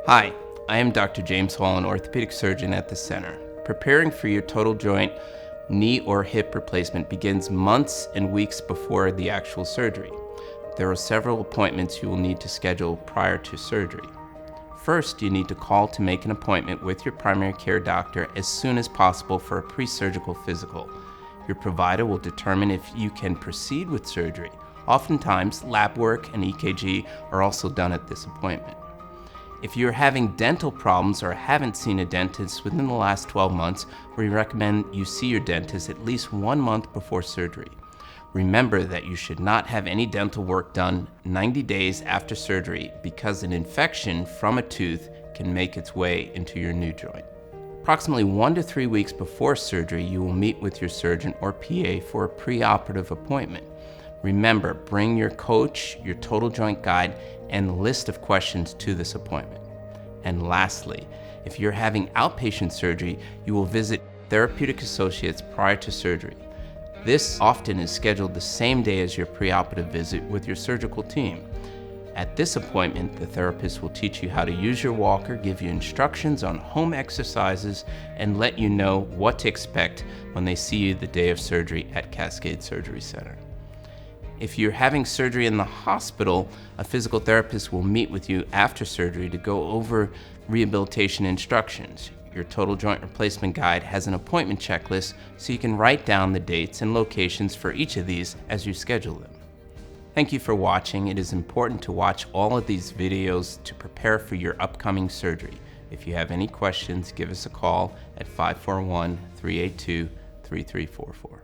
Hi, I am Dr. James Hall, an orthopedic surgeon at the center. Preparing for your total joint, knee or hip replacement begins months and weeks before the actual surgery. There are several appointments you will need to schedule prior to surgery. First, you need to call to make an appointment with your primary care doctor as soon as possible for a pre-surgical physical. Your provider will determine if you can proceed with surgery. Oftentimes, lab work and EKG are also done at this appointment. If you're having dental problems or haven't seen a dentist within the last 12 months, we recommend you see your dentist at least 1 month before surgery. Remember that you should not have any dental work done 90 days after surgery because an infection from a tooth can make its way into your new joint. Approximately 1 to 3 weeks before surgery, you will meet with your surgeon or PA for a preoperative appointment. Remember, bring your coach, your total joint guide, and a list of questions to this appointment. And lastly, if you're having outpatient surgery, you will visit therapeutic associates prior to surgery. This often is scheduled the same day as your preoperative visit with your surgical team. At this appointment, the therapist will teach you how to use your walker, give you instructions on home exercises, and let you know what to expect when they see you the day of surgery at Cascade Surgery Center. If you're having surgery in the hospital, a physical therapist will meet with you after surgery to go over rehabilitation instructions. Your total joint replacement guide has an appointment checklist so you can write down the dates and locations for each of these as you schedule them. Thank you for watching. It is important to watch all of these videos to prepare for your upcoming surgery. If you have any questions, give us a call at 541-382-3344.